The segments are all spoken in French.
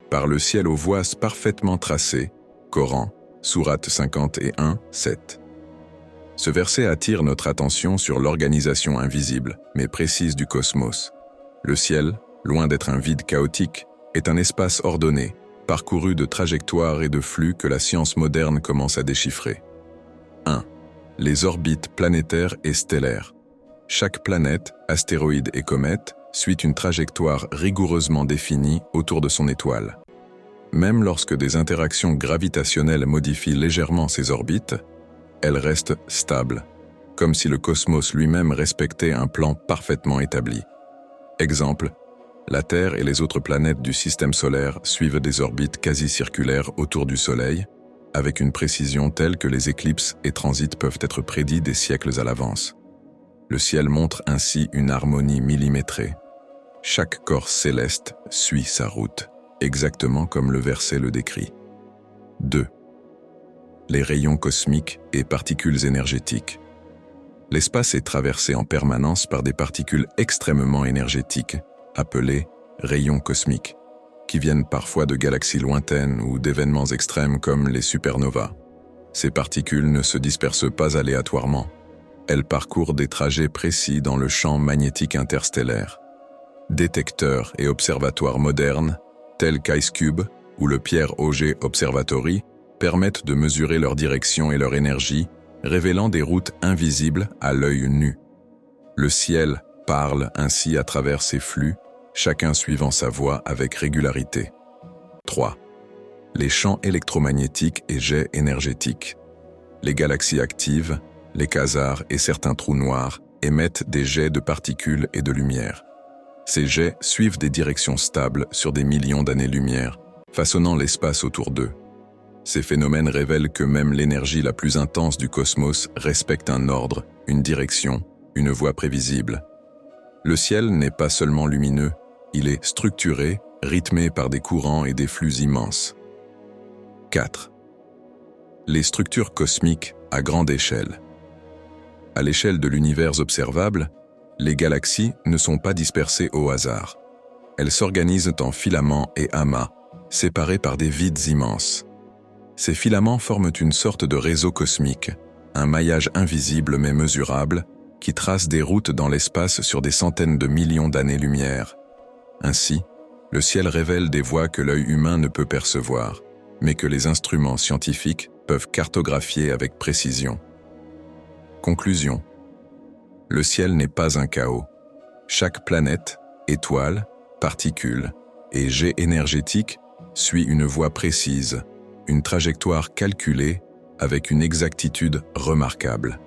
Par le ciel aux voies parfaitement tracées, Coran, sourate 51, 7. Ce verset attire notre attention sur l'organisation invisible, mais précise du cosmos. Le ciel, loin d'être un vide chaotique, est un espace ordonné, parcouru de trajectoires et de flux que la science moderne commence à déchiffrer. 1. Les orbites planétaires et stellaires. Chaque planète, astéroïde et comète suit une trajectoire rigoureusement définie autour de son étoile. Même lorsque des interactions gravitationnelles modifient légèrement ces orbites, elles restent stables, comme si le cosmos lui-même respectait un plan parfaitement établi. Exemple, la Terre et les autres planètes du système solaire suivent des orbites quasi circulaires autour du Soleil, avec une précision telle que les éclipses et transits peuvent être prédits des siècles à l'avance. Le ciel montre ainsi une harmonie millimétrée. Chaque corps céleste suit sa route, exactement comme le verset le décrit. 2. Les rayons cosmiques et particules énergétiques. L'espace est traversé en permanence par des particules extrêmement énergétiques, appelées rayons cosmiques, qui viennent parfois de galaxies lointaines ou d'événements extrêmes comme les supernovas. Ces particules ne se dispersent pas aléatoirement. Elles parcourent des trajets précis dans le champ magnétique interstellaire. Détecteurs et observatoires modernes, tels qu'IceCube ou le Pierre Auger Observatory, permettent de mesurer leur direction et leur énergie, révélant des routes invisibles à l'œil nu. Le ciel parle ainsi à travers ces flux, chacun suivant sa voie avec régularité. 3. Les champs électromagnétiques et jets énergétiques. Les galaxies actives, les quasars et certains trous noirs émettent des jets de particules et de lumière. Ces jets suivent des directions stables sur des millions d'années-lumière, façonnant l'espace autour d'eux. Ces phénomènes révèlent que même l'énergie la plus intense du cosmos respecte un ordre, une direction, une voie prévisible. Le ciel n'est pas seulement lumineux, il est structuré, rythmé par des courants et des flux immenses. 4. Les structures cosmiques à grande échelle. À l'échelle de l'univers observable, les galaxies ne sont pas dispersées au hasard. Elles s'organisent en filaments et amas, séparés par des vides immenses. Ces filaments forment une sorte de réseau cosmique, un maillage invisible mais mesurable, qui trace des routes dans l'espace sur des centaines de millions d'années-lumière. Ainsi, le ciel révèle des voies que l'œil humain ne peut percevoir, mais que les instruments scientifiques peuvent cartographier avec précision. Conclusion. Le ciel n'est pas un chaos. Chaque planète, étoile, particule et jet énergétique suit une voie précise, une trajectoire calculée avec une exactitude remarquable.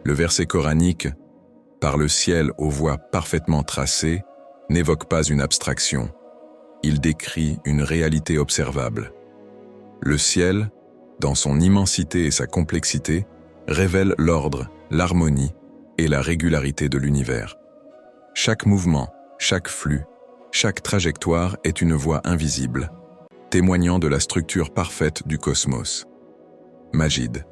Le verset coranique « Par le ciel aux voies parfaitement tracées » n'évoque pas une abstraction. Il décrit une réalité observable. Le ciel, dans son immensité et sa complexité, révèle l'ordre, l'harmonie et la régularité de l'univers. Chaque mouvement, chaque flux, chaque trajectoire est une voie invisible, témoignant de la structure parfaite du cosmos. Majid.